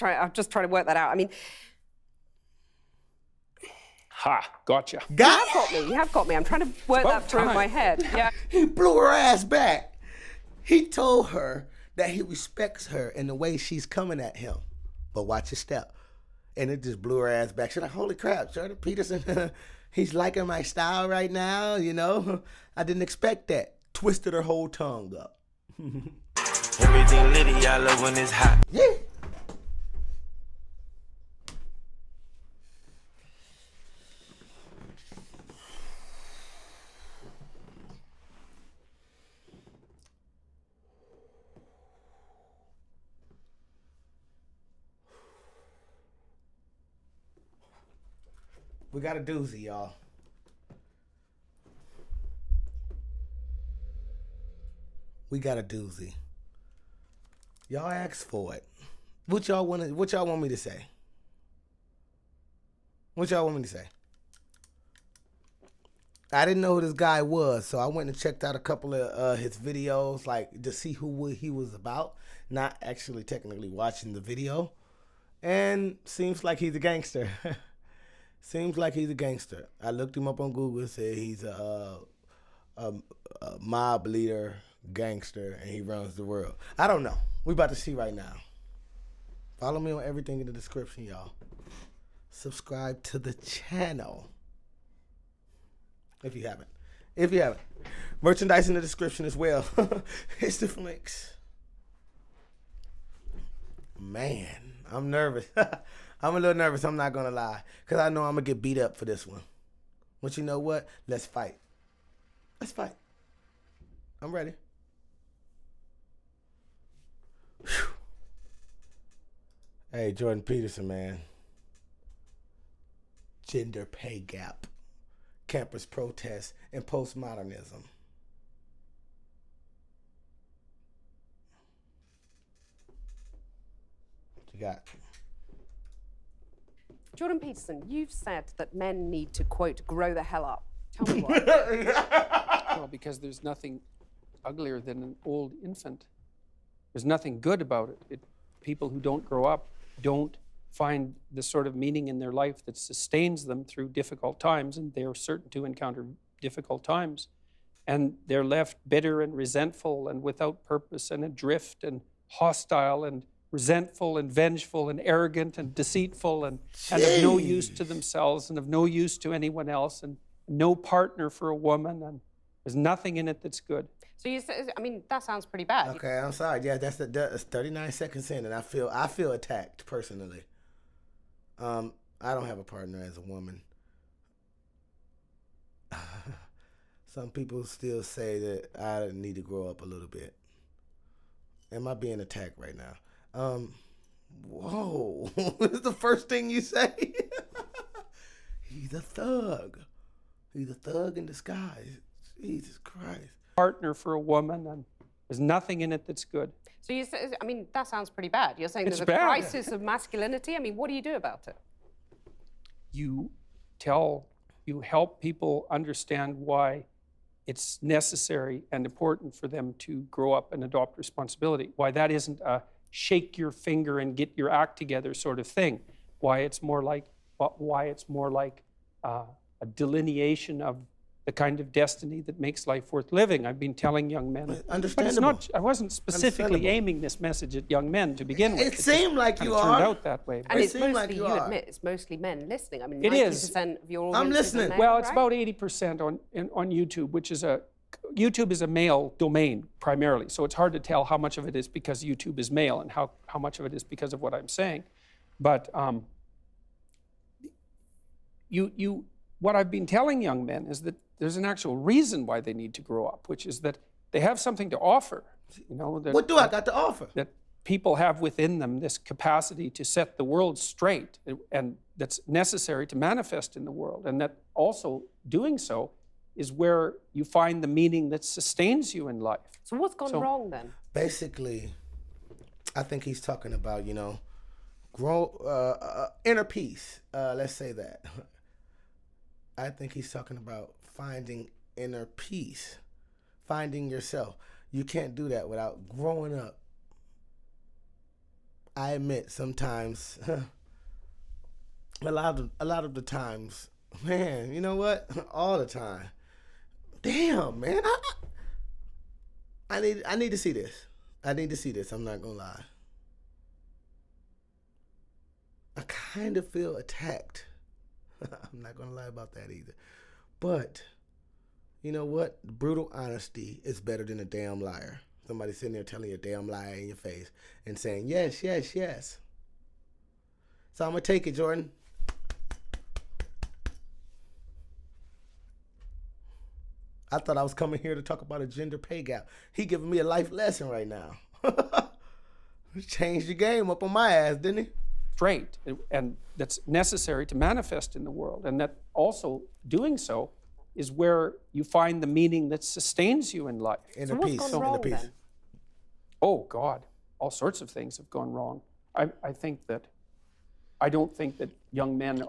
I'm just trying to work that out. I mean, Ha, gotcha. you have got me. I'm trying to work that through in my head. Yeah. He blew her ass back. He told her that he respects her in the way she's coming at him. But watch your step. And it just blew her ass back. She's like, holy crap, Jordan Peterson, he's liking my style right now, you know? I didn't expect that. Twisted her whole tongue up. Everything litty, I love when it's hot. Yeah. We got a doozy, y'all. We got a doozy. Y'all asked for it. What y'all want me to say? What y'all want me to say? I didn't know who this guy was, so I went and checked out a couple of his videos, like to see who he was about. Not actually technically watching the video. And seems like he's a gangster. Seems like he's a gangster. I looked him up on Google and said he's a mob leader, gangster, and he runs the world. I don't know. We about to see right now. Follow me on everything in the description, y'all. Subscribe to the channel. If you haven't. If you haven't. Merchandise in the description as well. It's the links. Man, I'm nervous. I'm a little nervous, I'm not gonna lie. Because I know I'm gonna get beat up for this one. But you know what? Let's fight. Let's fight. I'm ready. Whew. Hey, Jordan Peterson, man. Gender pay gap. Campus protests and postmodernism. What you got? Jordan Peterson, you've said that men need to, quote, grow the hell up. Tell me why. Well, because there's nothing uglier than an old infant. There's nothing good about it. People who don't grow up don't find the sort of meaning in their life that sustains them through difficult times, and they're certain to encounter difficult times. And they're left bitter and resentful and without purpose and adrift and hostile and resentful and vengeful and arrogant and deceitful and of no use to themselves and of no use to anyone else and no partner for a woman, and there's nothing in it that's good. So you say, I mean, that sounds pretty bad. Okay, I'm sorry. Yeah, that's 39 seconds in, and I feel attacked personally. I don't have a partner as a woman. Some people still say that I need to grow up a little bit. Am I being attacked right now? Whoa. This is the first thing you say. He's a thug. He's a thug in disguise. Jesus Christ. Partner for a woman, and there's nothing in it that's good. So you say, I mean, that sounds pretty bad. You're saying there's a bad. crisis of masculinity? I mean, what do you do about it? You help people understand why it's necessary and important for them to grow up and adopt responsibility. Why that isn't a shake your finger and get your act together sort of thing. Why it's more like a delineation of the kind of destiny that makes life worth living. I've been telling young men. Understandable. But it's not, I wasn't specifically aiming this message at young men to begin with. It seemed like you turned are. out that way. And It it's seems mostly, like you you are. admit, it's mostly men listening. I mean, It 90% of your audience I'm listening. is men, Well, it's right? about 80% on YouTube, which is YouTube is a male domain primarily. So it's hard to tell how much of it is because YouTube is male and how much of it is because of what I'm saying. But what I've been telling young men is that there's an actual reason why they need to grow up, which is that they have something to offer. You know, What do I got to offer? that people have within them this capacity to set the world straight, and that's necessary to manifest in the world. And that also doing so is where you find the meaning that sustains you in life. So what's gone wrong then? Basically, I think he's talking about, inner peace. Let's say that. I think he's talking about finding inner peace, finding yourself. You can't do that without growing up. I admit sometimes, a lot of the times, man, you know what? All the time. Damn, man, I need to see this. I need to see this. I'm not gonna lie. I kind of feel attacked. I'm not gonna lie about that either. But you know what? Brutal honesty is better than a damn liar. Somebody sitting there telling you a damn lie in your face and saying, yes, yes, yes. So I'm going to take it, Jordan. I thought I was coming here to talk about a gender pay gap. He giving me a life lesson right now. Changed the game up on my ass, didn't he? Straight, and that's necessary to manifest in the world. And that also doing so is where you find the meaning that sustains you in life. Inner what's peace. gone wrong Inner peace. then? Oh, God, all sorts of things have gone wrong. I don't think that young men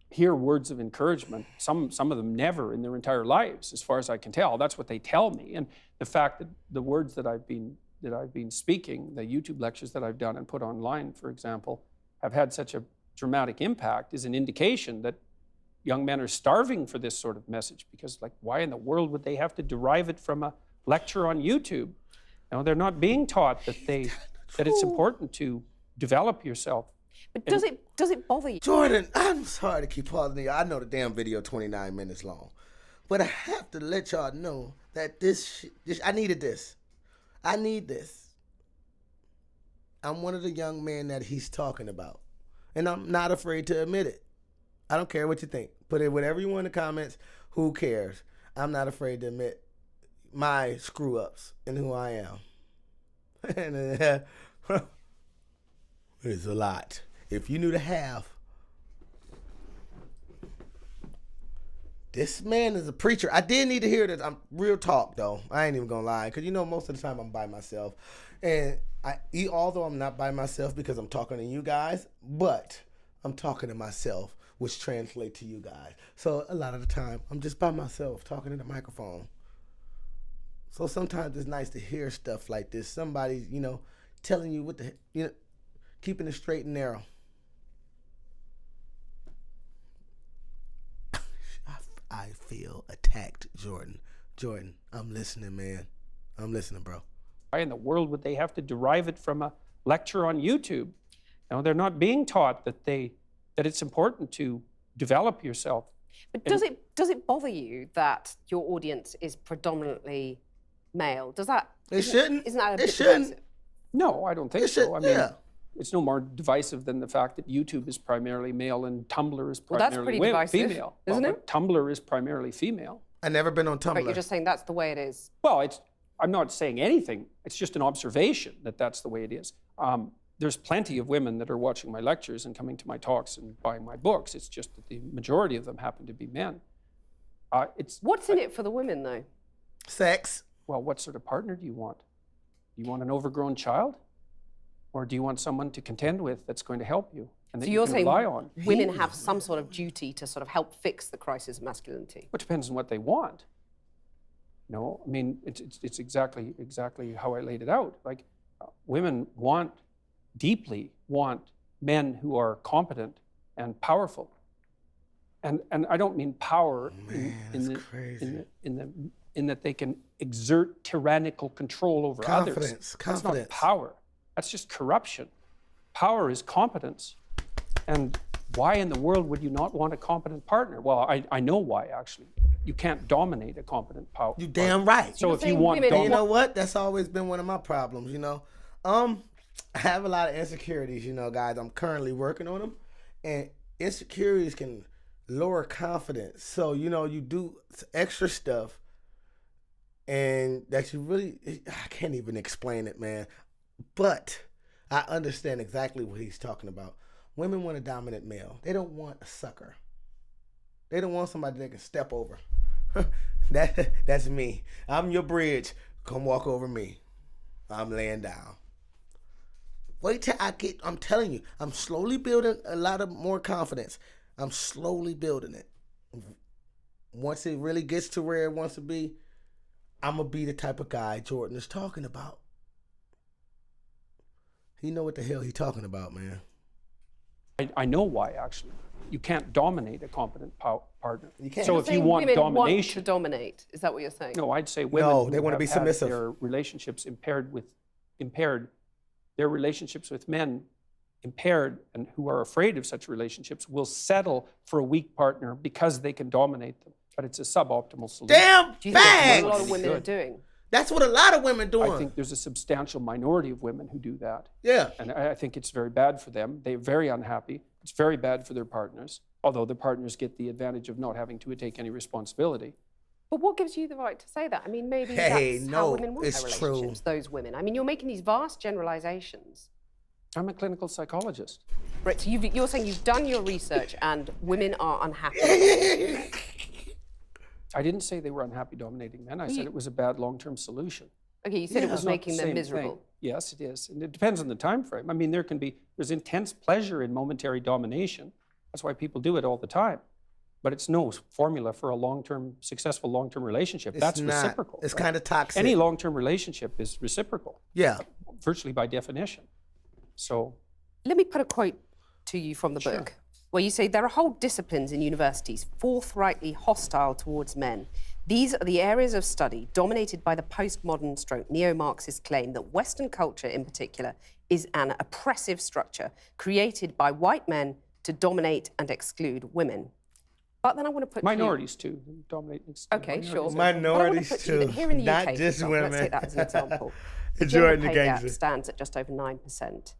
hear words of encouragement. Some of them never in their entire lives, as far as I can tell. That's what they tell me. And the fact that the words that I've been speaking, the YouTube lectures that I've done and put online, for example, have had such a dramatic impact is an indication that young men are starving for this sort of message, because, like, why in the world would they have to derive it from a lecture on YouTube? No, they're not being taught that it's important to develop yourself. But does it bother you? Jordan, I'm sorry to keep pausing you. I know the damn video 29 minutes long. But I have to let y'all know that this I needed this. I need this. I'm one of the young men that he's talking about. And I'm not afraid to admit it. I don't care what you think. Put it whatever you want in the comments. Who cares? I'm not afraid to admit my screw-ups and who I am. And it's a lot. If you knew the half. This man is a preacher. I did need to hear this. I'm real talk though. I ain't even gonna lie, because you know most of the time I'm by myself, and although I'm not by myself because I'm talking to you guys, but I'm talking to myself, which translates to you guys. So a lot of the time I'm just by myself talking in the microphone. So sometimes it's nice to hear stuff like this. Somebody, telling you what keeping it straight and narrow. I feel attacked, Jordan. Jordan, I'm listening, man. I'm listening, bro. Why in the world would they have to derive it from a lecture on YouTube? No, they're not being taught that it's important to develop yourself. But does it bother you that your audience is predominantly male? Does that? It shouldn't. Isn't that a bit It shouldn't. divisive? No, I don't think It should, so. I mean, yeah. it's no more divisive than the fact that YouTube is primarily male and Tumblr is Well, that's primarily pretty divisive, female. isn't Well, it? but Tumblr is primarily female. I never been on Tumblr. But you're just saying that's the way it is. Well, I'm not saying anything. It's just an observation that that's the way it is. There's plenty of women that are watching my lectures and coming to my talks and buying my books. It's just that the majority of them happen to be men. What's in it for the women, though? Sex. Well, what sort of partner do you want? Do you want an overgrown child? Or do you want someone to contend with that's going to help you and that So you you're can saying rely on? women have some sort of duty to sort of help fix the crisis of masculinity? Which depends on what they want. No, I mean, it's exactly how I laid it out. Like, women deeply want men who are competent and powerful. And I don't mean power in that they can exert tyrannical control over others. Confidence. That's not power. That's just corruption. Power is competence. And why in the world would you not want a competent partner? Well, I know why, actually. You can't dominate a competent power. You damn right. So You're if you saying want women- You know what? That's always been one of my problems, I have a lot of insecurities, guys. I'm currently working on them. And insecurities can lower confidence. So, you do extra stuff and that you really, I can't even explain it, man. But I understand exactly what he's talking about. Women want a dominant male. They don't want a sucker. They don't want somebody they can step over. That's me. I'm your bridge. Come walk over me. I'm laying down. Wait till I'm telling you, I'm slowly building a lot of more confidence. I'm slowly building it. Once it really gets to where it wants to be, I'm going to be the type of guy Jordan is talking about. He know what the hell he talking about, man. I know why, actually. You can't dominate a competent partner. You can't. So You're if you saying want women domination, want to dominate. Is that what you're saying? no, I'd say women No, who they wanna have be had submissive. their relationships impaired, their relationships with men impaired, and who are afraid of such relationships will settle for a weak partner because they can dominate them. But it's a suboptimal solution. Damn Do you think that's facts. what a lot of women are Good. doing? That's what a lot of women doing. I think there's a substantial minority of women who do that. Yeah. And I think it's very bad for them. They're very unhappy. It's very bad for their partners, although the partners get the advantage of not having to take any responsibility. But what gives you the right to say that? I mean, maybe Hey, that's no, how women want it's their true. relationships, those women. I mean, you're making these vast generalizations. I'm a clinical psychologist. Right, so you're saying you've done your research and women are unhappy. I didn't say they were unhappy dominating men. I said it was a bad long-term solution. Okay, you said it Yeah. was It's Not making the them same miserable. thing. Yes, it is. And it depends on the time frame. I mean, there's intense pleasure in momentary domination. That's why people do it all the time. But it's no formula for a successful long-term relationship. That's not. reciprocal. It's right? kind of toxic. Any long-term relationship is reciprocal, Yeah. virtually by definition. So Let me put a quote to you from the book, where you say there are whole disciplines in universities forthrightly hostile towards men. These are the areas of study dominated by the postmodern stroke neo-Marxist claim that Western culture in particular is an oppressive structure created by white men to dominate and exclude women. But then I want to put minorities too dominate. and exclude Okay, sure. Minorities But I wanna put too, here in the not UK, just for example, women. Let's take that as an example. The Jordan gender the pay gap gangster. stands at just over 9%.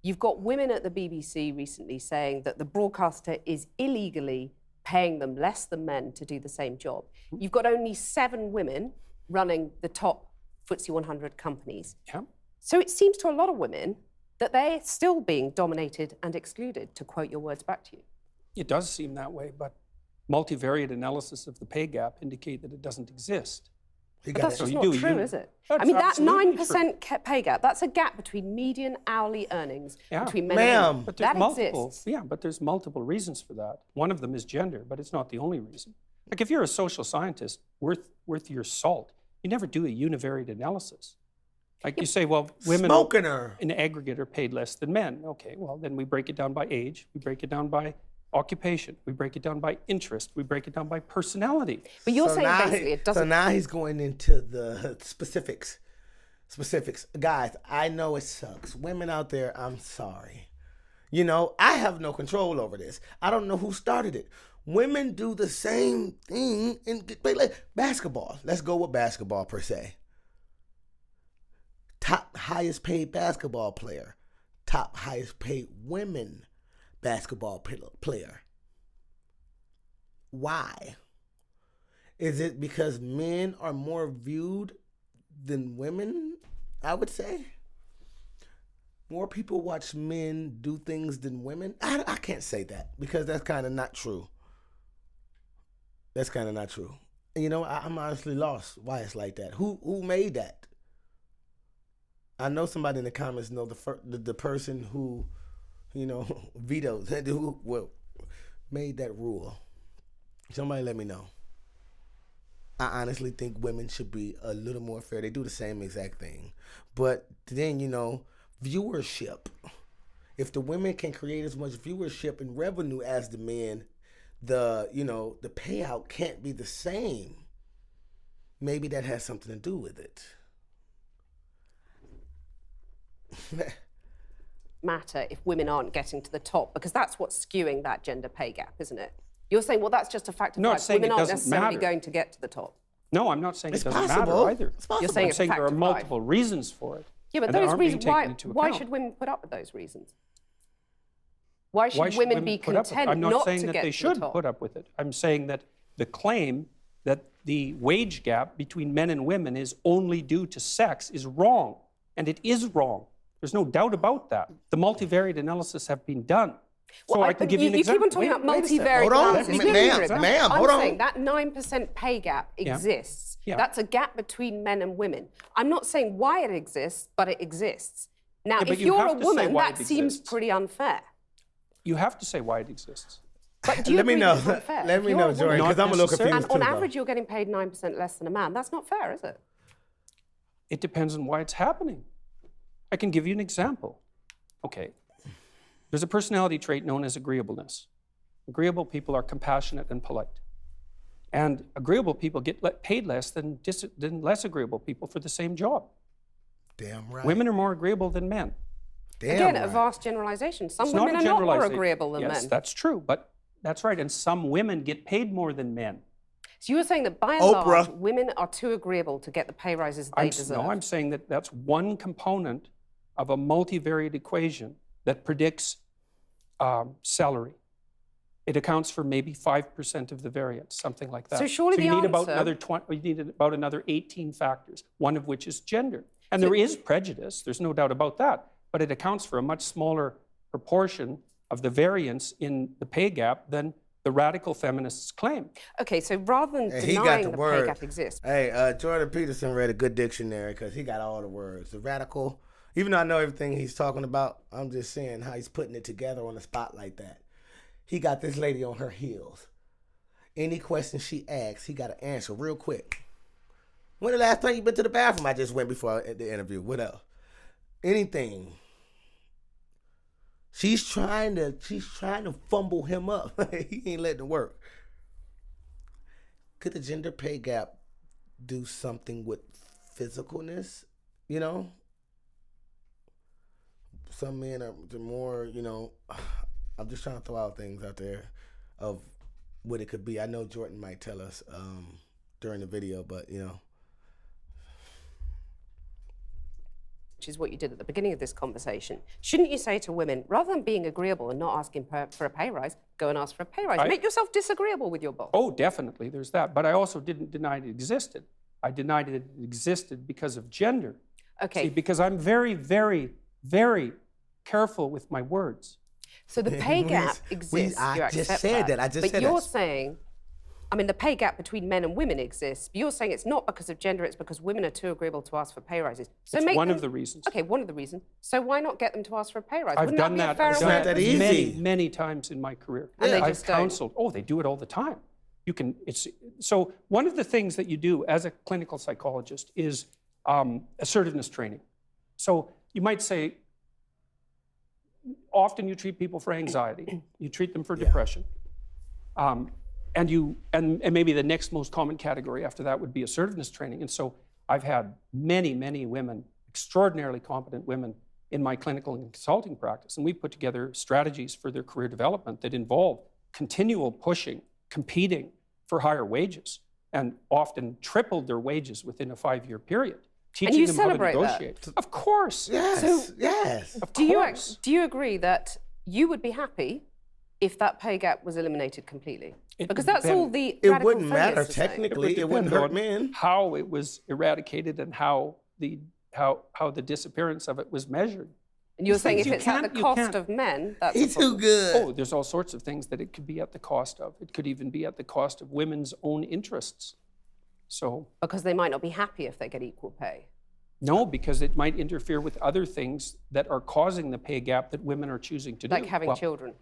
You've got women at the BBC recently saying that the broadcaster is illegally paying them less than men to do the same job. You've got only 7 women running the top FTSE 100 companies. Yeah. So it seems to a lot of women that they're still being dominated and excluded, to quote your words back to you. It does seem that way, but multivariate analysis of the pay gap indicate that it doesn't exist. He But got that's it. just you not do, true, you- is it? That's I mean, that absolutely 9% pay gap, that's a gap between median hourly earnings Yeah. between men and women. Ma'am. But there's That multiple. exists. Yeah, but there's multiple reasons for that. One of them is gender, but it's not the only reason. Like if you're a social scientist worth your salt, you never do a univariate analysis. Like you say, well, women Smoking her. in aggregate are paid less than men. Okay, well then we break it down by age, we break it down by occupation, we break it down by interest, we break it down by personality. But you're So saying now basically he- it doesn't. So now he's going into the specifics. Guys, I know it sucks. Women out there, I'm sorry. You know, I have no control over this. I don't know who started it. Women do the same thing in like basketball. Let's go with basketball per se. Top highest paid basketball player. Top highest paid women basketball player. Why? Is it because men are more viewed than women? I would say. More people watch men do things than women. I can't say that because that's kind of not true. That's kind of not true. And you know, I'm honestly lost why it's like that. Who made that? I know somebody in the comments know the person who, you know, vetoed, who made that rule. Somebody let me know. I honestly think women should be a little more fair. They do the same exact thing. But then, you know, viewership. If the women can create as much viewership and revenue as the men, the payout can't be the same. Maybe that has something to do with it. Matter if women aren't getting to the top, because that's what's skewing that gender pay gap, isn't it? You're saying, well, that's just a fact of Not life. saying Women it aren't doesn't necessarily matter. going to get to the top. No, I'm not saying It's it doesn't possible. matter either. It's possible. You're saying I'm it's a saying there fact are of multiple life. reasons for it. Yeah, but and that those aren't being reasons, taken why into why account. should women put up with those reasons? Why should, Why should women be put up with it? content I'm not not saying to that get they to the should top? put up with it. I'm saying that the claim that the wage gap between men and women is only due to sex is wrong, and it is wrong. There's no doubt about that. The multivariate analysis have been done. So Well, I can give you an you example. keep on talking about Wait a second. multivariate Hold on, analysis. Give me ma'am, an example. ma'am, I'm hold on. saying that 9% pay gap exists. Yeah. That's a gap between men and women. I'm not saying why it exists, but it exists. Now, Yeah, but if you you're have a to say woman, why that it seems exists. pretty unfair. You have to say why it exists. But do you Let me agree know. it's unfair? Let If me you're know, a woman- Jordan, because Not I'm a little necessarily. confused And on too, though. average, you're getting paid 9% less than a man. That's not fair, is it? It depends on why it's happening. I can give you an example. Okay. There's a personality trait known as agreeableness. Agreeable people are compassionate and polite. And agreeable people get paid less than less agreeable people for the same job. Damn right. Women are more agreeable than men. Damn Again, right. a vast generalization. Some It's not women a are not more generalization. agreeable than yes, men. that's true, but that's right. And some women get paid more than men. So you were saying that by and Oprah. large, women are too agreeable to get the pay rises they deserve. No, I'm saying that that's one component of a multivariate equation that predicts salary. It accounts for maybe 5% of the variance, something like that. So surely you the need about answer- you need about another 18 factors, one of which is gender. And there is prejudice, there's no doubt about that, but it accounts for a much smaller proportion of the variance in the pay gap than the radical feminists claim. Okay, so rather than He got denying the the word. pay gap exists, Hey, Jordan Peterson read a good dictionary because he got all the words. The radical, even though I know everything he's talking about, I'm just saying how he's putting it together on the spot like that. He got this lady on her heels. Any question she asks, he got to answer real quick. When the last time you been to the bathroom? I just went before the interview. What else? Anything. She's trying to fumble him up. He ain't letting it work. Could the gender pay gap do something with physicalness? You know, some men are more. You know, I'm just trying to throw out things out there of what it could be. I know Jordan might tell us during the video, but you know. which is what you did at the beginning of this conversation, shouldn't you say to women, rather than being agreeable and not asking for a pay rise, go and ask for a pay rise? Make yourself disagreeable with your boss. Oh, definitely, there's that. But I also didn't deny it existed. I denied it existed because of gender. Okay. See, because I'm very, very, very careful with my words. So the pay gap exists. I you just accept said that. I just but said you're that. saying, I mean, the pay gap between men and women exists, but you're saying it's not because of gender, it's because women are too agreeable to ask for pay rises. So It's make one them- of the reasons. Okay, one of the reasons. So why not get them to ask for a pay rise? I've Wouldn't done that that. be a fair It's way not of- that many, easy. many times in my career. And they I've just don't. counseled. Oh, they do it all the time. You can. It's so. One of the things that you do as a clinical psychologist is assertiveness training. So you might say, often you treat people for anxiety, you treat them for depression, and maybe the next most common category after that would be assertiveness training. And so I've had many, many women, extraordinarily competent women, in my clinical and consulting practice, and we put together strategies for their career development that involve continual pushing, competing for higher wages, and often tripled their wages within a 5-year period. Teaching you them how to celebrate that? negotiate. Of course. Yes, yes. Of Do course. you agree that you would be happy if that pay gap was eliminated completely? It Because would that's depend. all the It radical wouldn't matter feminists are saying. technically. It wouldn't depend hurt on men. how it was eradicated and how the disappearance of it was measured. And you're saying things if you it's at the can't- you cost can't- of men, that's He's a too problem. good. Oh, there's all sorts of things that it could be at the cost of. It could even be at the cost of women's own interests. So, Because they might not be happy if they get equal pay. no, because it might interfere with other things that are causing the pay gap that women are choosing to do. Like having children.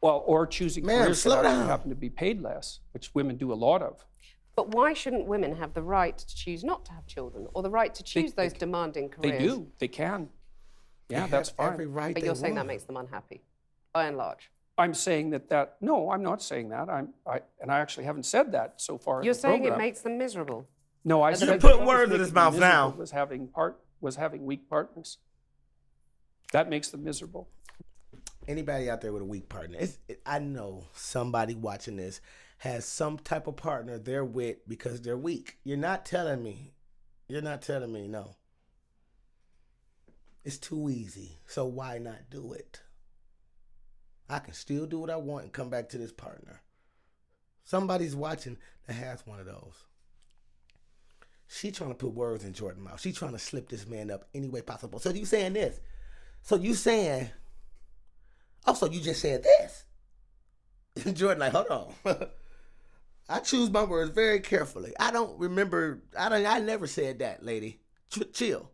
Well, or choosing Ma'am, careers slow that actually down. happen to be paid less, which women do a lot of. But why shouldn't women have the right to choose not to have children or the right to choose those demanding They careers? do. They can. Yeah, that's fine. Every right But they you're saying that want. makes them unhappy, by and large. I'm saying that no, I'm not saying that. I actually haven't said that so far. in You're the saying it program. makes them miserable. No, I said putting what words was in his making them mouth now. miserable Was having weak partners. That makes them miserable. Anybody out there with a weak partner? I know somebody watching this has some type of partner they're with because they're weak. You're not telling me. You're not telling me, no. It's too easy. So why not do it? I can still do what I want and come back to this partner. Somebody's watching that has one of those. She trying to put words in Jordan's mouth. She trying to slip this man up any way possible. So you saying this. So you saying, also you just said this. Jordan like, hold on. I choose my words very carefully. I don't remember, I never said that, lady. Chill.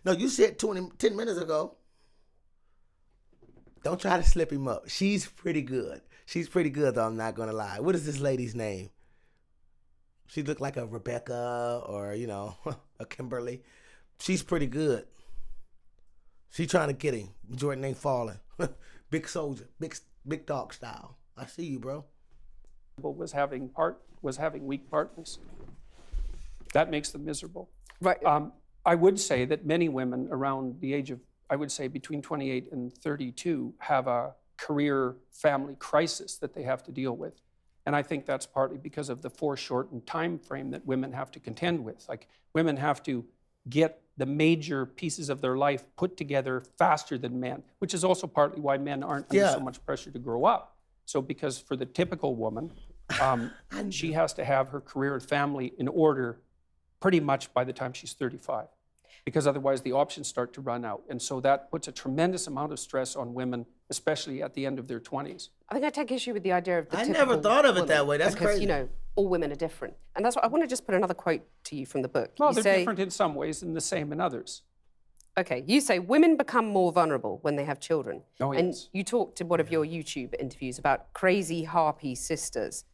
No, you said 10 minutes ago. Don't try to slip him up. She's pretty good. She's pretty good, though, I'm not going to lie. What is this lady's name? She looked like a Rebecca or, a Kimberly. She's pretty good. She trying to get him. Jordan ain't falling. Big soldier, big dog style. I see you, bro. Was having weak partners. That makes them miserable. Right. I would say that many women around the age of, I would say between 28 and 32, have a career family crisis that they have to deal with. And I think that's partly because of the foreshortened time frame that women have to contend with. Like, women have to get the major pieces of their life put together faster than men, which is also partly why men aren't under so much pressure to grow up. So because for the typical woman, she has to have her career and family in order pretty much by the time she's 35, because otherwise the options start to run out. And so that puts a tremendous amount of stress on women, especially at the end of their 20s. I think I take issue with the idea of the I typical never thought of it woman, that way. That's because, crazy. you know, all women are different. And that's what I want to just put another quote to you from the book. Well, You they're say, different in some ways and the same in others. Okay, you say women become more vulnerable when they have children. Oh, And yes. you talked in one of your YouTube interviews about crazy harpy sisters.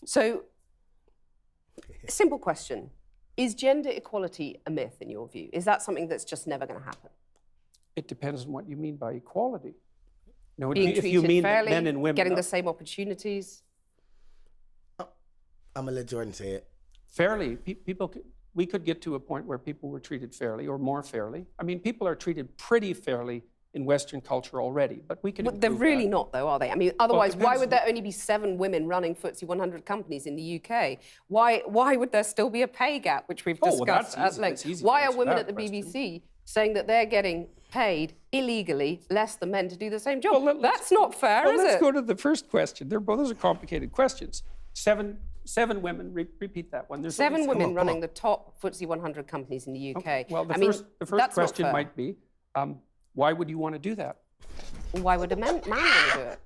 So, simple question. Is gender equality a myth in your view? Is that something that's just never going to happen? It depends on what you mean by equality. You know, Being if treated you mean fairly, that men and women getting the same opportunities? I'm gonna let Jordan say it. fairly, we could get to a point where people were treated fairly or more fairly. I mean, people are treated pretty fairly in Western culture already, but we can But they're improve really that. not, though, are they? I mean, otherwise, why depends would there only be 7 women running FTSE 100 companies in the UK? Why would there still be a pay gap, which we've Oh, well, discussed that's at easy. length? It's easy to Why are answer women that at the question. BBC saying that they're getting paid illegally less than men to do the same job? Well, That's not fair, Well, is let's it? go to the first question. Those are complicated questions. Seven women, repeat that one. There's 7 only women come running on. the top FTSE 100 companies in the UK. Well, the I mean, first that's not question fair. might be, why would you want to do that? Why would a man want to do it?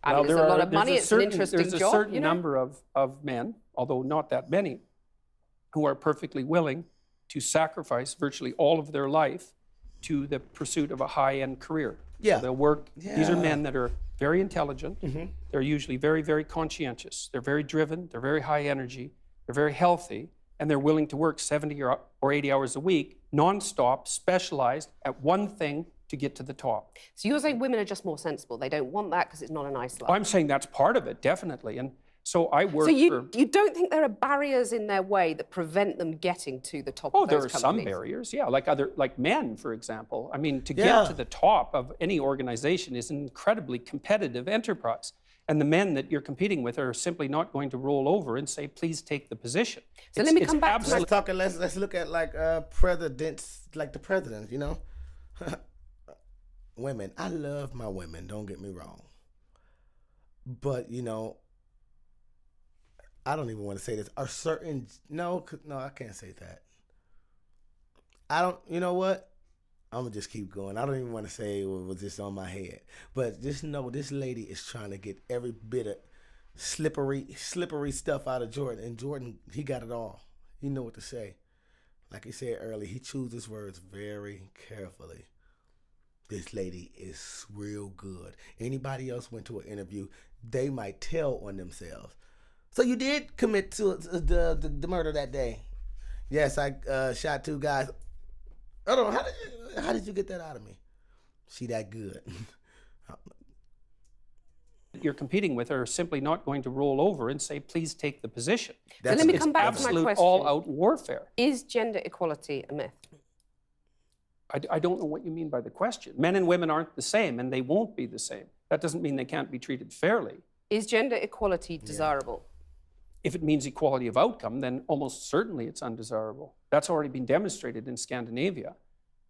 I mean, Well, there's a lot of money, it's an interesting there's a job, certain you know? number of men, although not that many, who are perfectly willing to sacrifice virtually all of their life to the pursuit of a high-end career. Yeah. So they'll work. These are Yeah. men that are very intelligent. They're usually very, very conscientious. They're very driven. They're very high energy. They're very healthy. And they're willing to work 70 or 80 hours a week, nonstop, specialized at one thing to get to the top. So you're saying women are just more sensible. They don't want that because it's not a nice life. I'm saying that's part of it, definitely. And so I work So for... you don't think there are barriers in their way that prevent them getting to the top Oh, of there those are companies? some barriers, yeah, like men, for example. I mean, to Yeah. get to the top of any organization is an incredibly competitive enterprise. And the men that you're competing with are simply not going to roll over and say, please take the position. So let me come back to my- Let's look at like presidents, like the presidents, you know? Women. I love my women, don't get me wrong. But, you know, I don't even want to say this. Are certain no, I can't say that. You know what? I'm gonna just keep going. I don't even want to say what was just on my head. But just know this lady is trying to get every bit of slippery stuff out of Jordan. And Jordan, he got it all. He know what to say. Like he said earlier, he chooses words very carefully. This lady is real good. Anybody else went to an interview, they might tell on themselves. So you did commit to the murder that day. Yes, I shot 2 guys. I don't know, how did you get that out of me? She that good. You're competing with are simply not going to roll over and say, please take the position. So let me It's come back to my absolute question. all-out warfare. Is gender equality a myth? I don't know what you mean by the question. Men and women aren't the same, and they won't be the same. That doesn't mean they can't be treated fairly. Is gender equality desirable? If it means equality of outcome, then almost certainly it's undesirable. That's already been demonstrated in Scandinavia.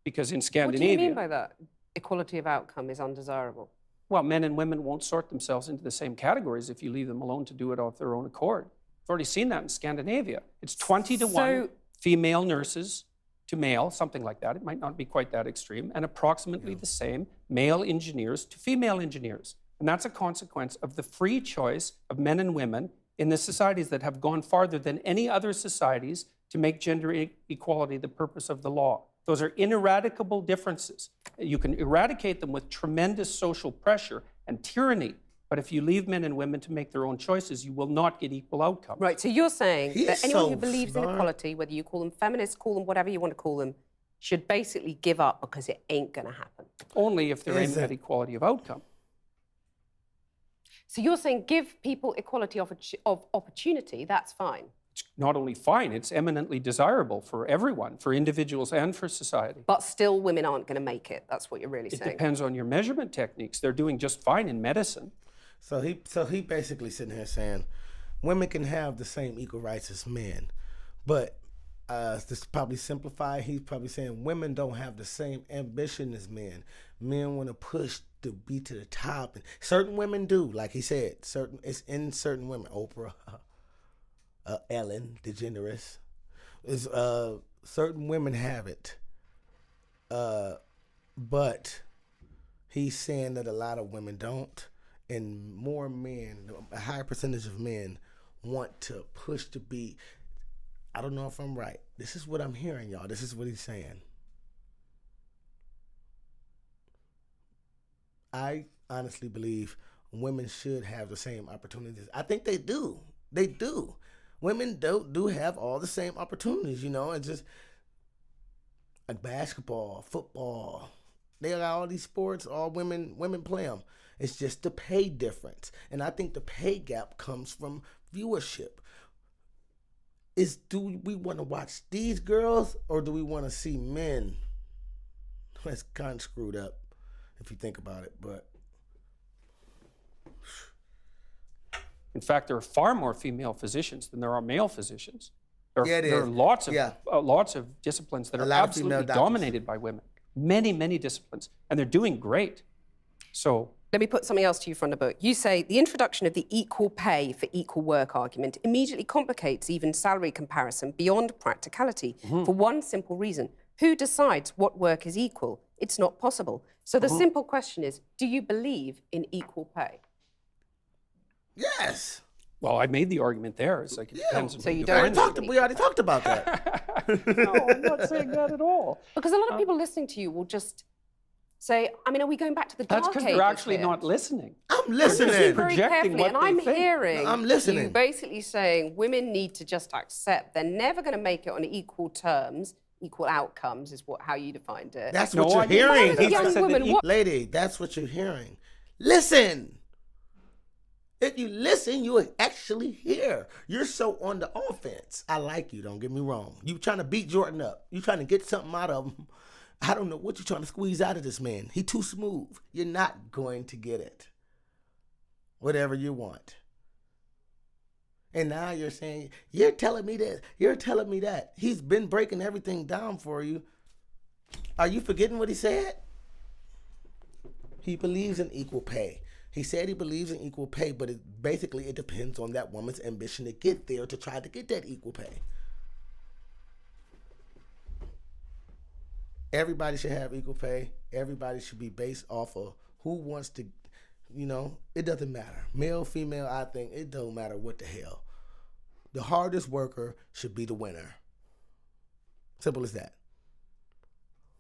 Because in What do Scandinavia, you mean by that? Equality of outcome is undesirable. well, men and women won't sort themselves into the same categories if you leave them alone to do it of their own accord. We've already seen that in Scandinavia. It's 20 to 1 female nurses to male, something like that. It might not be quite that extreme, and approximately the same male engineers to female engineers. And that's a consequence of the free choice of men and women in the societies that have gone farther than any other societies to make gender equality the purpose of the law. Those are ineradicable differences. You can eradicate them with tremendous social pressure and tyranny, but if you leave men and women to make their own choices, you will not get equal outcomes. Right, so you're saying He that is anyone so who believes in smart. equality, whether you call them feminists, call them whatever you want to call them, should basically give up because it ain't going to happen. Only if there ain't that equality of outcome. So you're saying give people equality of opportunity, that's fine. It's not only fine, it's eminently desirable for everyone, for individuals and for society. But still women aren't going to make it. That's what you're really saying. It depends on your measurement techniques. They're doing just fine in medicine. So he basically sitting here saying women can have the same equal rights as men, but this is probably simplified. He's probably saying women don't have the same ambition as men. Men want to push to be to the top, and certain women do. Like he said, it's in certain women. Oprah, Ellen DeGeneres, is certain women have it, but he's saying that a lot of women don't, and more men, a higher percentage of men, want to push to be. I don't know if I'm right. This is what I'm hearing, y'all. This is what he's saying. I honestly believe women should have the same opportunities. I think they do. They do. Women do have all the same opportunities, you know. It's just like basketball, football. They got all these sports. All women play them. It's just the pay difference, and I think the pay gap comes from viewership. Do we want to watch these girls, or do we want to see men? That's kind of screwed up if you think about it, but in fact, there are far more female physicians than there are male physicians. There are lots of disciplines that are absolutely dominated by women. Many, many disciplines, and they're doing great. So let me put something else to you from the book. You say the introduction of the equal pay for equal work argument immediately complicates even salary comparison beyond practicality for one simple reason. Who decides what work is equal? It's not possible. So the simple question is, do you believe in equal pay? yes. well, I made the argument there. It's like it depends on so who you you don't- find. We already talked about that. No, I'm not saying that at all. Because a lot of people listening to you will just say, I mean, are we going back to the dark That's because ages they're actually here? not listening. I'm Listen listening. very projecting carefully, what and they I'm think. hearing I'm listening. you basically saying women need to just accept they're never going to make it on equal terms, equal outcomes is how you defined it. That's No, what you're I didn't hearing. say that. Young I said women, that what- Lady, that's what you're hearing. Listen. If you listen, you will actually hear. You're so on the offense. I like you, don't get me wrong. You trying to beat Jordan up. You trying to get something out of him. I don't know what you're trying to squeeze out of this man. He too smooth. You're not going to get it. Whatever you want. And now you're saying, you're telling me this. You're telling me that. He's been breaking everything down for you. Are you forgetting what he said? He believes in equal pay. He said he believes in equal pay, but it depends on that woman's ambition to get there, to try to get that equal pay. Everybody should have equal pay. Everybody should be based off of who wants to, it doesn't matter. Male, female, I think it don't matter what the hell. The hardest worker should be the winner. Simple as that.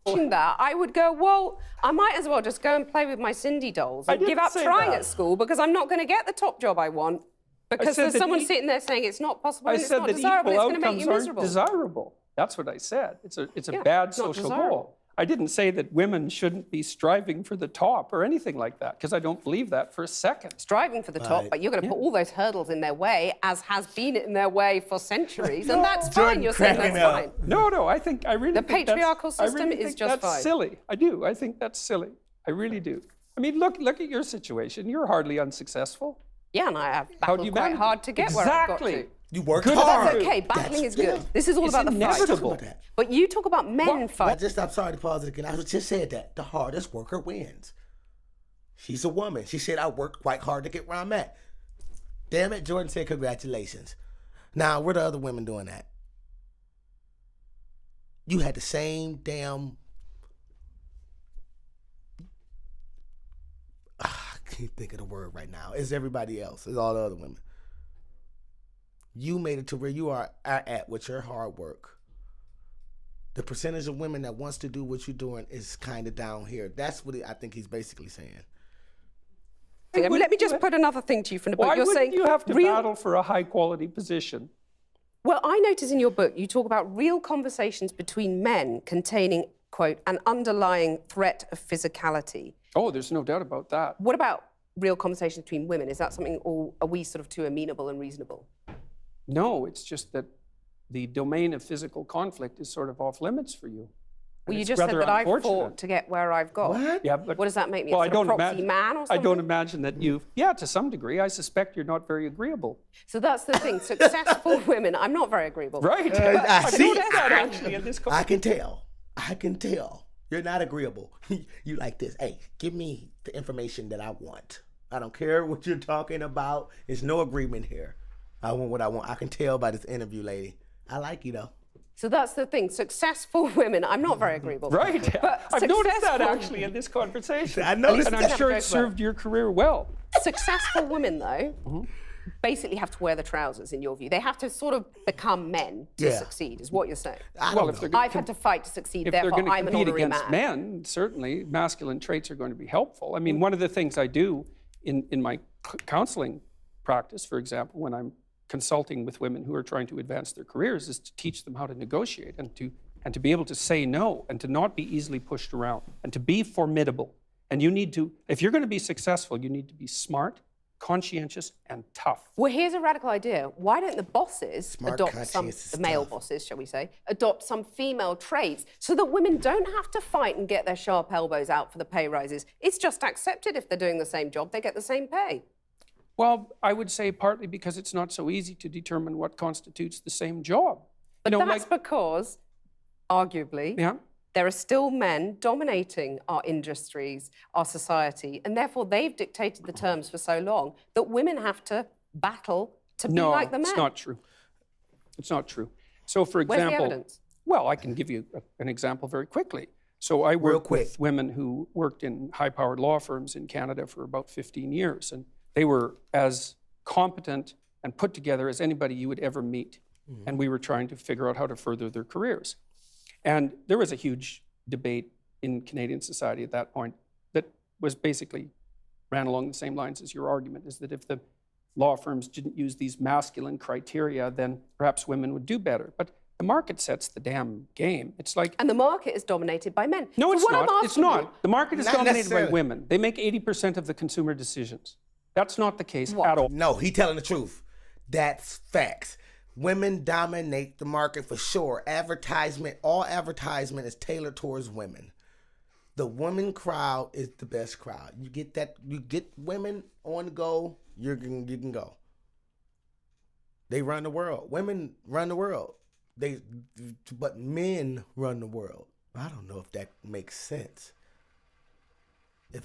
That, I would go, well, I might as well just go and play with my Cindy dolls and give didn't up say trying that. at school because I'm not going to get the top job I want because said there's that someone sitting there saying it's not possible I and it's said not that desirable, equal it's going to make outcomes you aren't miserable. desirable. That's what I said. It's a Yeah, bad it's not social desirable. goal. I didn't say that women shouldn't be striving for the top or anything like that, because I don't believe that for a second. Striving for the top, Right. but you're going to put all those hurdles in their way, as has been in their way for centuries, and that's fine. You're saying that's fine. No, I really The think that's- patriarchal I system really is think just that's fine. silly. I do. I think that's silly. I really do. I mean, look at your situation. You're hardly unsuccessful. Yeah, and I have How do battled you quite manage hard it? to get where I've got Exactly. to. You work Good hard. That's okay. Battling is good. yeah. This is all It's about the fight. inevitable. Talk about that. But you talk about men I'm fight. sorry to pause it again. I just said that. The hardest worker wins. She's a woman. She said, I worked quite hard to get where I'm at. Damn it, Jordan said, congratulations. Now, where the other women doing that? You had the same damn... I can't think of the word right now. It's everybody else. It's all the other women. You made it to where you are at with your hard work. The percentage of women that wants to do what you're doing is kind of down here. That's what I think he's basically saying. Let me just put another thing to you from the book. Why You're wouldn't saying you have to real- battle for a high-quality position? Well, I notice in your book you talk about real conversations between men containing, quote, an underlying threat of physicality. Oh, there's no doubt about that. What about real conversations between women? Is that something, or are we sort of too amenable and reasonable? No, it's just that the domain of physical conflict is sort of off limits for you. Well, you it's just said rather that I unfortunate. fought to get where I've got. What? Yeah, but What does that make me? well, a I sort of don't proxy imagine. man or I something? don't imagine that you. Yeah, to some degree, I suspect you're not very agreeable. So that's the thing. Successful women. I'm not very agreeable. Right. I I've see. noticed that actually in this I can tell. I can tell. You're not agreeable. You like this. Hey, give me the information that I want. I don't care what you're talking about. There's no agreement here. I want what I want. I can tell by this interview, lady. I like you, though. So that's the thing. Successful women. I'm not very agreeable. Right. But I've noticed that successful- actually in this conversation. I noticed And that. I'm sure it served your career well. Successful women, though, basically have to wear the trousers, in your view. They have to sort of become men to Yeah. succeed, is what you're saying. I Well, don't if know. they're I've had to fight to succeed, If they're therefore going to I'm an compete honorary against man. men, certainly masculine traits are going to be helpful. I mean, one of the things I do in my counseling practice, for example, when I'm consulting with women who are trying to advance their careers, is to teach them how to negotiate and to be able to say no and to not be easily pushed around and to be formidable. And you need to, if you're going to be successful, you need to be smart, conscientious, and tough. Well, here's a radical idea. Why don't the bosses Smart, adopt some, conscientious, the male tough. bosses, shall we say, adopt some female traits so that women don't have to fight and get their sharp elbows out for the pay rises? It's just accepted if they're doing the same job, they get the same pay. Well, I would say partly because it's not so easy to determine what constitutes the same job. But that's because, arguably, Yeah. there are still men dominating our industries, our society, and therefore they've dictated the terms for so long that women have to battle to be No, like the men. it's not true. It's not true. So, for Where's the example, evidence? well, I can give you an example very quickly. So, I worked quick. with women who worked in high-powered law firms in Canada for about 15 years, and they were as competent and put together as anybody you would ever meet. And we were trying to figure out how to further their careers. And there was a huge debate in Canadian society at that point that was basically ran along the same lines as your argument, is that if the law firms didn't use these masculine criteria, then perhaps women would do better. But the market sets the damn game. It's like, And the market is dominated by men. no, So it's what I'm not. It's asking not. you- The market is Not dominated by necessarily. women. They make 80% of the consumer decisions. That's not the case What? at all. No, he telling the truth. That's facts. Women dominate the market for sure. All advertisement is tailored towards women. The women crowd is the best crowd. You get women on the go, you can go. They run the world. Women run the world. But men run the world. I don't know if that makes sense.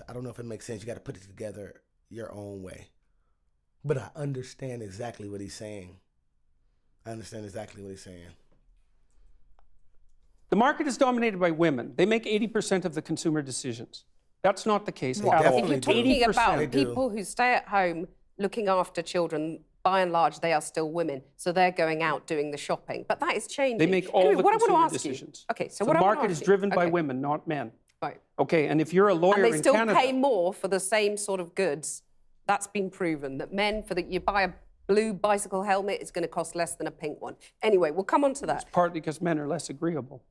I don't know if it makes sense. You got to put it together your own way. But I understand exactly what he's saying. The market is dominated by women. They make 80% of the consumer decisions. That's not the case Well, at all. definitely If you're talking 80%. about They do. people who stay at home looking after children, by and large, they are still women. So they're going out doing the shopping. But that is changing. They make all Anyway, the what I want to consumer ask decisions. You, okay, so the what I want to market ask is you- driven by okay, women, not men. Right. Okay, and if you're a lawyer And they in still Canada, pay more for the same sort of goods. That's been proven, that men, you buy a blue bicycle helmet, it's going to cost less than a pink one. Anyway, we'll come on to that. partly because men are less agreeable.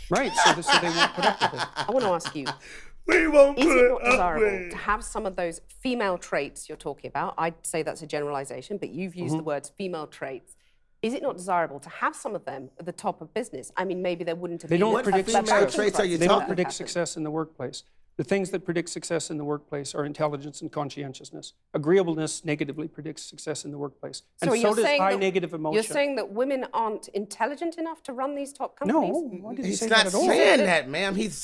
Right, so they won't put up with it. I want to ask you, We won't is put it not up desirable with to have some of those female traits you're talking about? I'd say that's a generalization, but you've used the words female traits. Is it not desirable to have some of them at the top of business? I mean, maybe there wouldn't have They been don't a predict female success. traits are you They talking don't predict happen. success in the workplace. The things that predict success in the workplace are intelligence and conscientiousness. Agreeableness negatively predicts success in the workplace. And So so you're does saying high that- negative emotion. You're saying that women aren't intelligent enough to run these top companies? No, why did he He's say not that at all? saying that, ma'am. He's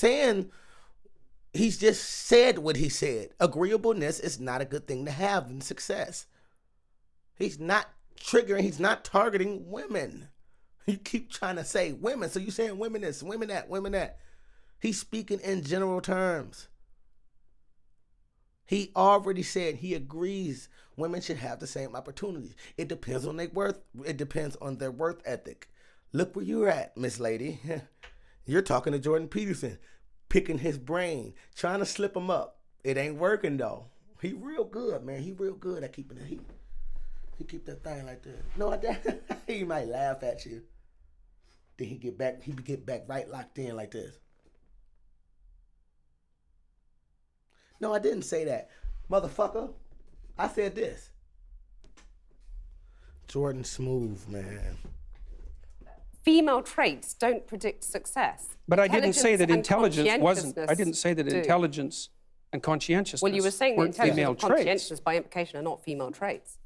just said what he said. Agreeableness is not a good thing to have in success. He's not targeting women. You keep trying to say women. So you're saying women this, women that, women that. He's speaking in general terms. He already said he agrees women should have the same opportunities. It depends on their worth. It depends on their worth ethic. Look where you're at, Miss Lady. You're talking to Jordan Peterson, picking his brain, trying to slip him up. It ain't working though. He real good, man. He real good at keeping the heat. He keep that thing like that. No, I didn't. He might laugh at you. Then he get back right locked in like this. No, I didn't say that. Motherfucker. I said this. Jordan smooth, man. Female traits don't predict success. But I didn't say that intelligence wasn't. I didn't say that do. intelligence and conscientiousness Well, you were saying that weren't intelligence female and traits. conscientiousness by implication are not female traits.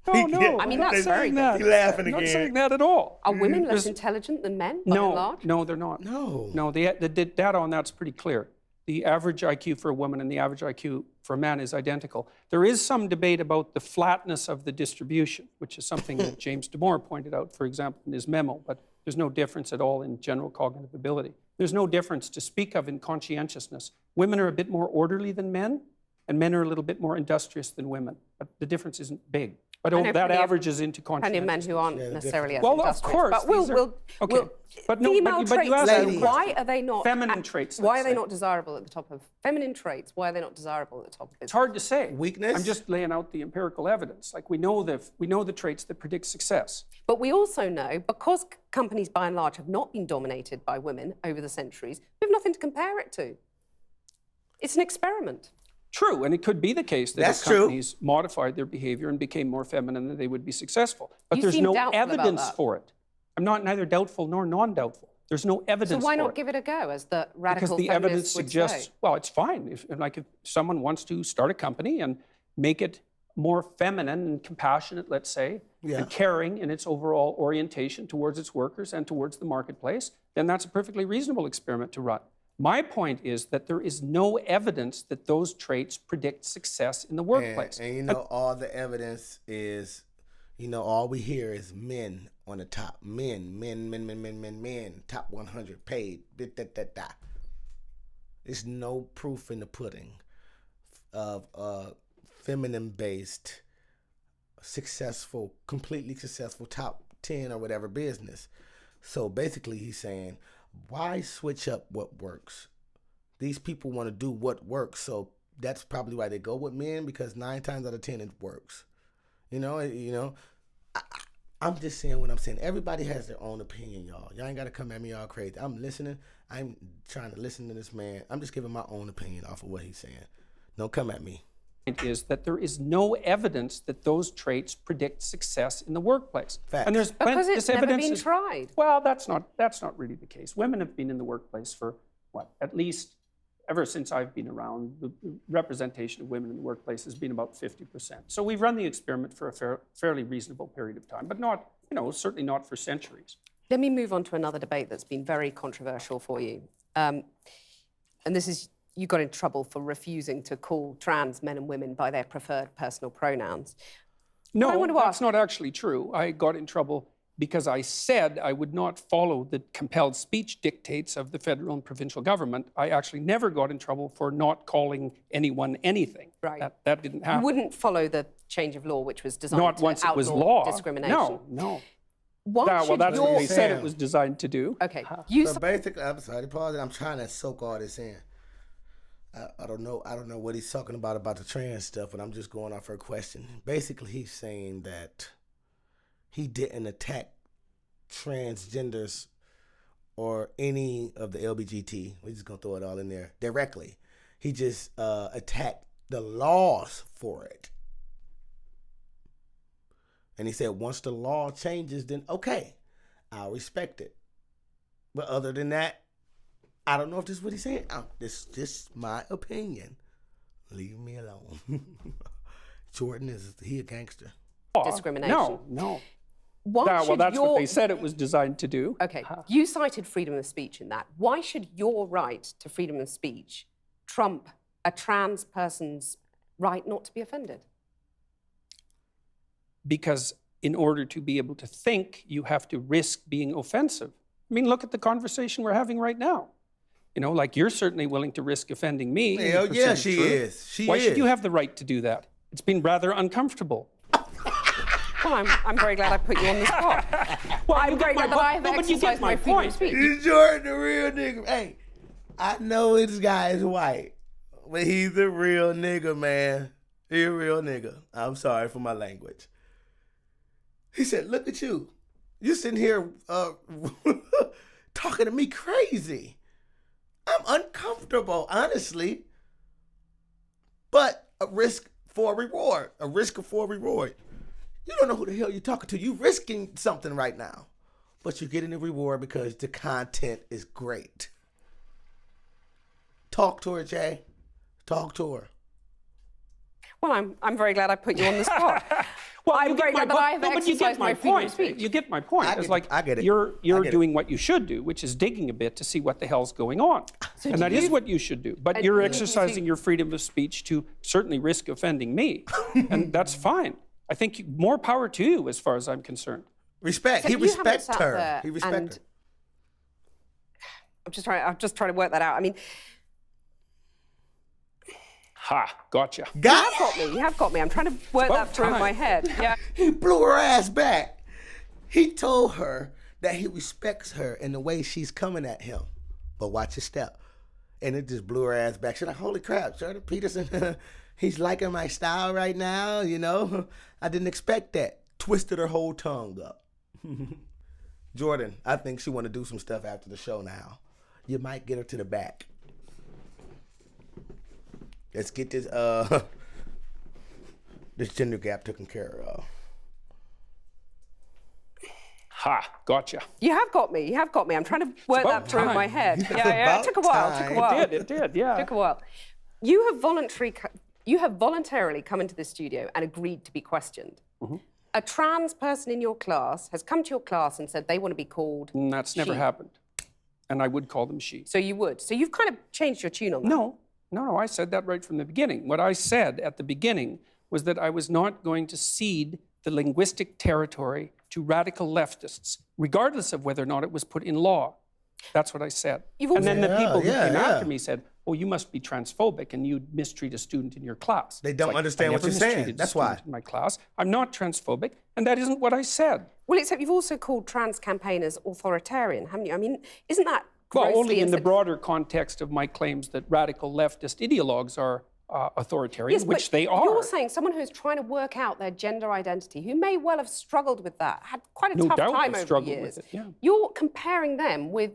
No, I mean, I'm not that's very saying that. He laughing I'm not again. saying that at all. Are women less There's- intelligent than men, by and No, large? no, they're not. No. No, the data on that's pretty clear. The average IQ for a woman and the average IQ for a man is identical. There is some debate about the flatness of the distribution, which is something that James Damore pointed out, for example, in his memo, but there's no difference at all in general cognitive ability. There's no difference to speak of in conscientiousness. Women are a bit more orderly than men, and men are a little bit more industrious than women. But the difference isn't big. But I know that plenty of- averages into Plenty of men conscientiousness. who aren't necessarily as Well, of industrious. course, But we'll, these are- we'll, okay. we'll But no, female but you traits, asked me a why question. are they not... Feminine traits, Why let's are they say. not desirable at the top of... Feminine traits, why are they not desirable at the top of It's hard to say. Weakness? I'm just laying out the empirical evidence. Like we know the traits that predict success. But we also know, because companies by and large have not been dominated by women over the centuries, we have nothing to compare it to. It's an experiment. True, and it could be the case that That's if true. companies modified their behavior and became more feminine, that they would be successful. But You there's seem no doubtful about evidence that. for it. I'm not neither doubtful nor non-doubtful. There's no So evidence why for not it. give it a go, as the radical Because the evidence feminists would suggests, say? well, it's fine. If someone wants to start a company and make it more feminine and compassionate, let's say, Yeah. and caring in its overall orientation towards its workers and towards the marketplace, then that's a perfectly reasonable experiment to run. My point is that there is no evidence that those traits predict success in the workplace. And you know, all the evidence is, you know, all we hear is men on the top. Men, top 100 paid. There's no proof in the pudding of feminine-based, successful, completely successful top 10 or whatever business. So basically he's saying, why switch up what works? These people want to do what works, so that's probably why they go with men, because 9 times out of 10 it works. I'm just saying what I'm saying. Everybody has their own opinion, y'all. Y'all ain't got to come at me all crazy. I'm listening. I'm trying to listen to this man. I'm just giving my own opinion off of what he's saying. Don't come at me. Is that there is no evidence that those traits predict success in the workplace. Facts. And there's Because it's this never evidence been is- tried. Well, that's not really the case. Women have been in the workplace for at least ever since I've been around. The representation of women in the workplace has been about 50%. So we've run the experiment for a fairly reasonable period of time, but not, certainly not for centuries. Let me move on to another debate that's been very controversial for you. And this is, you got in trouble for refusing to call trans men and women by their preferred personal pronouns. No, I want to that's ask- not actually true. I got in trouble because I said I would not follow the compelled speech dictates of the federal and provincial government. I actually never got in trouble for not calling anyone anything. Right. That didn't happen. You wouldn't follow the change of law, which was designed Not to once it was outlaw law. discrimination. No. Why Well, should that's what your... they said it Sam. was designed to do. Okay, you So basically, I'm sorry, pause it. I'm trying to soak all this in. I don't know what he's talking about the trans stuff, but I'm just going off her question. Basically, he's saying that he didn't attack transgenders or any of the LBGT. We're just gonna throw it all in there directly. He just attacked the laws for it. And he said, once the law changes, then okay, I'll respect it. But other than that, I don't know if this is what he's saying. This is just my opinion. Leave me alone. Jordan, is he a gangster? discrimination. No. Why Well, should that's your... what they said it was designed to do. Okay, you cited freedom of speech in that. Why should your right to freedom of speech trump a trans person's right not to be offended? Because in order to be able to think, you have to risk being offensive. I mean, look at the conversation we're having right now. Like you're certainly willing to risk offending me. Hell in yeah, pursuit of she truth. is. She Why is. should you have the right to do that? It's been rather uncomfortable. Well, I'm very glad I put you on the spot. Well, I'm you very get glad that I have no, but you exercised get my my freedom of point. speech. He's Jordan, the real nigga. Hey, I know this guy is white, but he's a real nigga, man. He's a real nigga. I'm sorry for my language. He said, look at you. You sitting here talking to me crazy. I'm uncomfortable, honestly. But a risk for a reward. A risk for a reward. You don't know who the hell you're talking to. You're risking something right now. But you're getting a reward because the content is great. Talk to her, Jay. Talk to her. Well, I'm very glad I put you on the spot. Well, I'm very glad that I have but you get exercised my my freedom of point. speech. You get my point. It's like I get it. You're I get it. doing what you should do, which is digging a bit to see what the hell's going on. So and do that is you- what you should do. But And you're you- exercising your freedom of speech to certainly risk offending me. And that's fine. I think more power to you as far as I'm concerned. Respect. So He you haven't respects sat her. there He respects and- her. I'm just trying to work that out. I mean, Ha, gotcha. Got you have got me. I'm trying to work about that through in time. my head. Yeah. He blew her ass back. He told her that he respects her in the way she's coming at him. But watch your step. And it just blew her ass back. She's like, holy crap, Jordan Peterson, he's liking my style right now, you know? I didn't expect that. Twisted her whole tongue up. Jordan, I think she want to do some stuff after the show now. You might get her to the back. Let's get this this gender gap taken care of. Ha, gotcha. You have got me. You have got me. I'm trying to work about that through in my time. head. It's Yeah. about It took a while. Took a time. while. It did, yeah. Took a while. You have voluntarily come into the studio and agreed to be questioned. Mm-hmm. A trans person in your class has come to your class and said they want to be called. And that's never she. happened. And I would call them she. So you would. So you've kind of changed your tune on that. No, I said that right from the beginning. What I said at the beginning was that I was not going to cede the linguistic territory to radical leftists, regardless of whether or not it was put in law. That's what I said. You've And then the also- people who Yeah, came yeah. after me said, oh, you must be transphobic and you'd mistreat a student in your class. They don't It's like, understand I what never you're saying. mistreated a That's why. student in my class. I'm not transphobic, and that isn't what I said. Well, except you've also called trans campaigners authoritarian, haven't you? I mean, isn't that Well, grossly only in the insen- broader context of my claims that radical leftist ideologues are authoritarian, Yes, which but they are. You're saying someone who's trying to work out their gender identity, who may well have struggled with that, had quite a No tough doubt time have over the struggled years. with it, yeah. You're comparing them with,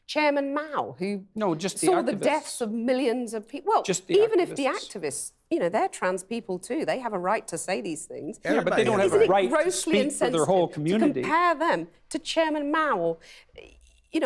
Chairman Mao, who No, just the saw the activists. deaths of millions of people. Well, Just the even if the activists. activists, they're trans people too. They have a right to say these things. Yeah, but they don't have Isn't a it right to grossly speak for their whole insensitive community. to compare them to Chairman Mao or,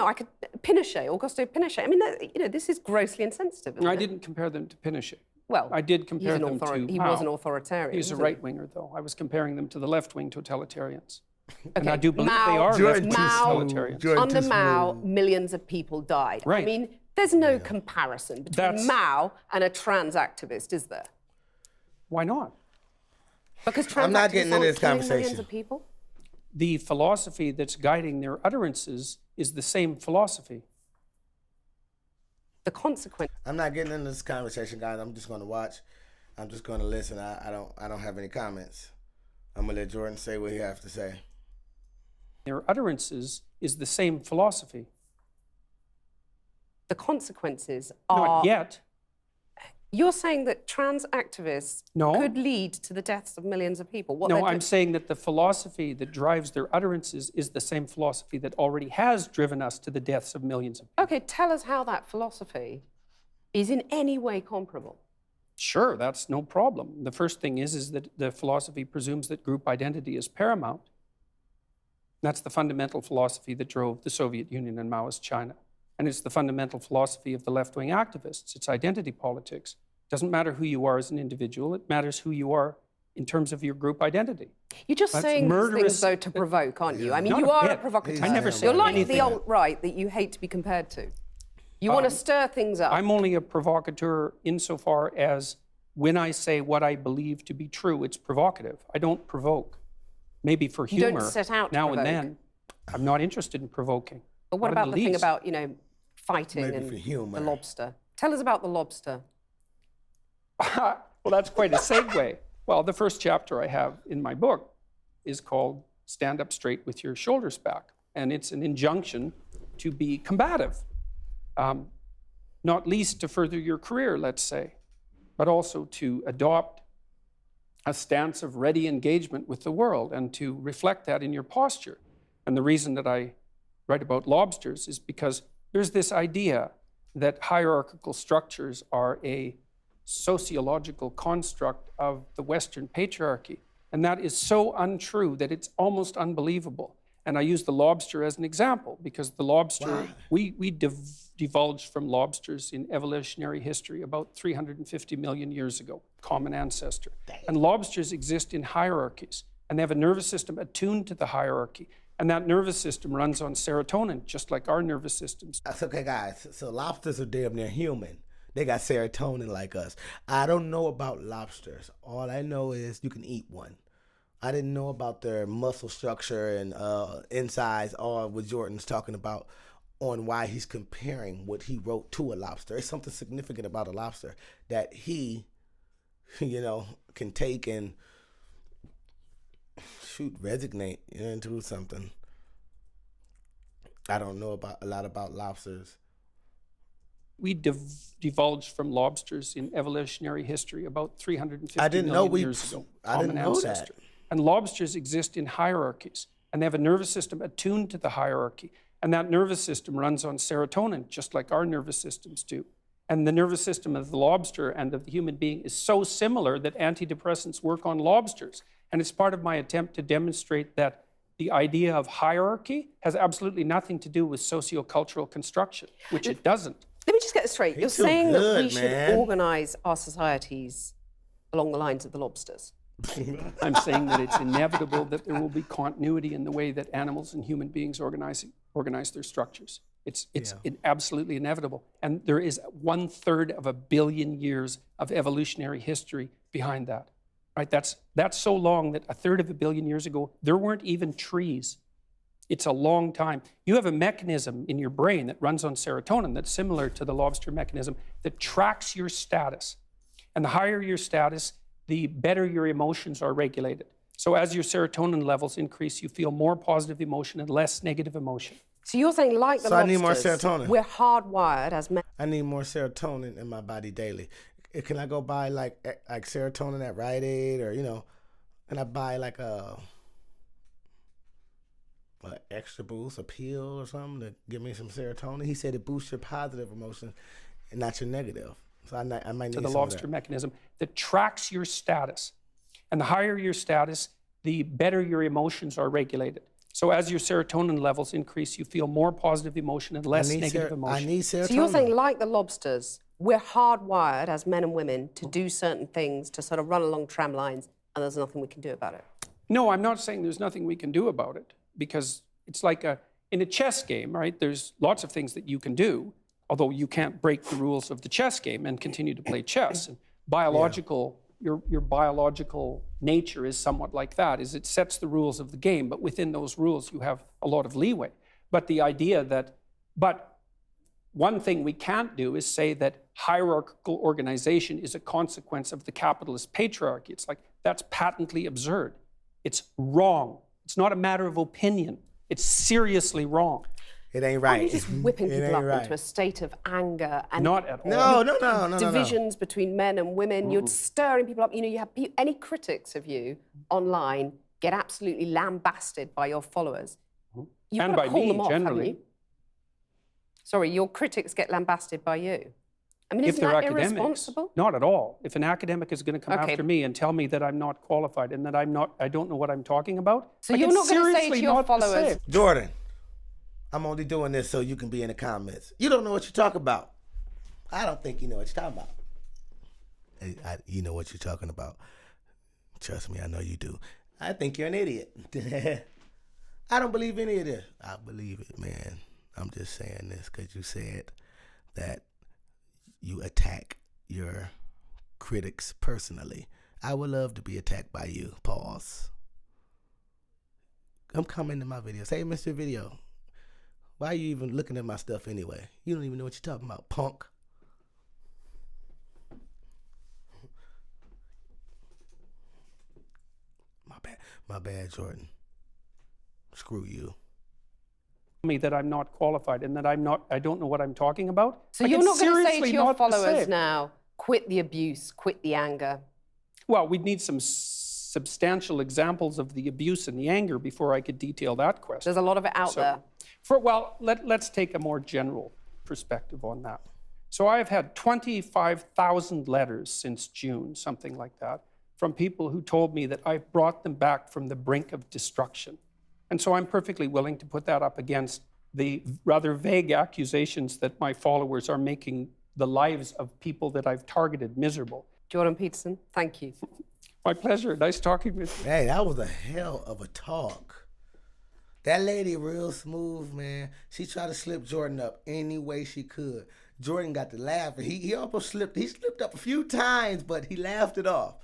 I could Pinochet, Augusto Pinochet. I mean, this is grossly insensitive. Isn't I it? didn't compare them to Pinochet. Well, I did compare them to He Mao. was an authoritarian. He's a wasn't he? right-winger, though. I was comparing them to the left-wing totalitarians. And Okay, I do believe Mao- they are Jordan left-wing Mao- totalitarians. Jordan Under too Mao, smooth. millions of people died. I Right. mean, there's no comparison between That's- Mao and a trans activist, is there? Why not? Because trans I'm not activists getting into aren't this killing millions conversation. of people. The philosophy that's guiding their utterances is the same philosophy. The consequence. I'm not getting into this conversation, guys. I'm just going to watch. I'm just going to listen. I don't have any comments. I'm going to let Jordan say what he has to say. Their utterances is the same philosophy. The consequences are. Not yet. You're saying that trans activists No. could lead to the deaths of millions of people. What No, they're I'm doing- saying that the philosophy that drives their utterances is the same philosophy that already has driven us to the deaths of millions of people. Okay, tell us how that philosophy is in any way comparable. Sure, that's no problem. The first thing is that the philosophy presumes that group identity is paramount. That's the fundamental philosophy that drove the Soviet Union and Maoist China. And it's the fundamental philosophy of the left-wing activists. It's identity politics. It doesn't matter who you are as an individual. It matters who you are in terms of your group identity. You're just That's saying these murderous- things, though, to provoke, aren't you? I mean, Not you a are a bit. provocateur. I never said You're like anything. the alt-right that you hate to be compared to. You want to stir things up. I'm only a provocateur insofar as when I say what I believe to be true, it's provocative. I don't provoke. Maybe for You don't humor set out to now provoke. and then. I'm not interested in provoking. But what Not in about the thing least. about, fighting Maybe and for humor. the lobster? Tell us about the lobster. Well, that's quite a segue. Well, the first chapter I have in my book is called Stand Up Straight with Your Shoulders Back. And it's an injunction to be combative, not least to further your career, let's say, but also to adopt a stance of ready engagement with the world and to reflect that in your posture. And the reason that I write about lobsters is because there's this idea that hierarchical structures are a sociological construct of the Western patriarchy. And that is so untrue that it's almost unbelievable. And I use the lobster as an example because the lobster, we divulged from lobsters in evolutionary history about 350 million years ago, common ancestor. And lobsters exist in hierarchies, and they have a nervous system attuned to the hierarchy. And that nervous system runs on serotonin, just like our nervous systems. That's okay, guys. So lobsters are damn near human. They got serotonin like us. I don't know about lobsters. All I know is you can eat one. I didn't know about their muscle structure and insides, or what Jordan's talking about on why he's comparing what he wrote to a lobster. It's something significant about a lobster that he, can take and resignate into something. I don't know about a lot about lobsters. We divulged from lobsters in evolutionary history about 350 I didn't million know years ago, I didn't common know ancestor. that. And lobsters exist in hierarchies, and they have a nervous system attuned to the hierarchy. And that nervous system runs on serotonin, just like our nervous systems do. And the nervous system of the lobster and of the human being is so similar that antidepressants work on lobsters. And it's part of my attempt to demonstrate that the idea of hierarchy has absolutely nothing to do with sociocultural construction, which it doesn't. Let me just get this straight. You're too saying that good, we should man. organise our societies along the lines of the lobsters. I'm saying that it's inevitable that there will be continuity in the way that animals and human beings organize their structures. It's absolutely inevitable. And there is 1/3 of a billion years of evolutionary history behind that. Right? That's so long that 1/3 of a billion years ago, there weren't even trees. It's a long time. You have a mechanism in your brain that runs on serotonin that's similar to the lobster mechanism that tracks your status. And the higher your status, the better your emotions are regulated. So as your serotonin levels increase, you feel more positive emotion and less negative emotion. So you're saying, like the So I lobsters, need more serotonin. we're hardwired as men. I need more serotonin in my body daily. Can I go buy like serotonin at Rite Aid, or can I buy like a extra boost, a pill or something to give me some serotonin? He said it boosts your positive emotions and not your negative. So I might need To the some lobster of that. mechanism that tracks your status. And the higher your status, the better your emotions are regulated. So as your serotonin levels increase, you feel more positive emotion and less negative emotion. I need serotonin. So you're saying, like the lobsters, we're hardwired as men and women to do certain things, to sort of run along tram lines, and there's nothing we can do about it. No, I'm not saying there's nothing we can do about it, because it's like in a chess game, right? There's lots of things that you can do, although you can't break the rules of the chess game and continue to play chess. And your biological nature is somewhat like that, is it sets the rules of the game, but within those rules you have a lot of leeway. But the idea that, one thing we can't do is say that hierarchical organization is a consequence of the capitalist patriarchy. It's like, that's patently absurd. It's wrong. It's not a matter of opinion. It's seriously wrong. It ain't Why are right. you just whipping It people ain't up right. into a state of anger and Not at all. No. divisions between men and women? You're stirring people up. You have any critics of you online get absolutely lambasted by your followers. You've And got to by call me, them off, haven't generally. you? Sorry, your critics get lambasted by you. I mean, If isn't they're that academics, irresponsible? not at all. If an academic is going to come Okay. after me and tell me that I'm not qualified and that I don't know what I'm talking about, So like, you're it's not going to say seriously to your not the followers, same. Jordan, I'm only doing this so you can be in the comments. You don't know what you're talking about. I don't think you know what you're talking about. You know what you're talking about. Trust me, I know you do. I think you're an idiot. I don't believe any of this. I believe it, man. I'm just saying this because you said that you attack your critics personally. I would love to be attacked by you. Pause. Come comment to my videos. Hey, Mr. Video, why are you even looking at my stuff anyway? You don't even know what you're talking about, punk. My bad, Jordan. Screw you. Me that I'm not qualified and that I don't know what I'm talking about. So Like, you're it's not going to say seriously to your not the followers same. now, quit the abuse, quit the anger. Well, we'd need some substantial examples of the abuse and the anger before I could detail that question. There's a lot of it out there. Let's take a more general perspective on that. So I've had 25,000 letters since June, something like that, from people who told me that I've brought them back from the brink of destruction. And so I'm perfectly willing to put that up against the rather vague accusations that my followers are making the lives of people that I've targeted miserable. Jordan Peterson, thank you. My pleasure. Nice talking with you. Hey, that was a hell of a talk. That lady real smooth, man. She tried to slip Jordan up any way she could. Jordan got to laugh. He almost slipped. He slipped up a few times, but he laughed it off.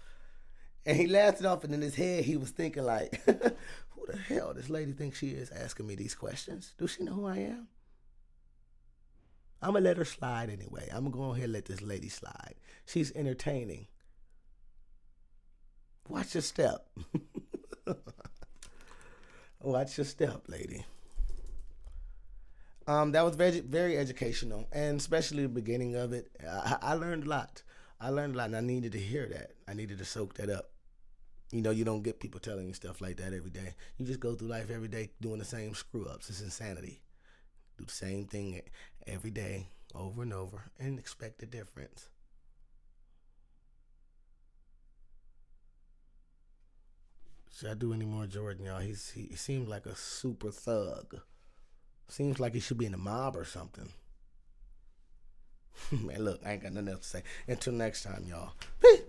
And he laughed it off, and in his head, he was thinking like, who the hell this lady thinks she is asking me these questions? Does she know who I am? I'm going to let her slide anyway. I'm going to go ahead and let this lady slide. She's entertaining. Watch your step. Watch your step, lady. That was very, very educational, and especially the beginning of it. I learned a lot. And I needed to hear that. I needed to soak that up. You know, you don't get people telling you stuff like that every day. You just go through life every day doing the same screw-ups. It's insanity. Do the same thing every day, over and over, and expect a difference. Should I do any more Jordan, y'all? He seems like a super thug. Seems like he should be in the mob or something. Man, look, I ain't got nothing else to say. Until next time, y'all. Peace.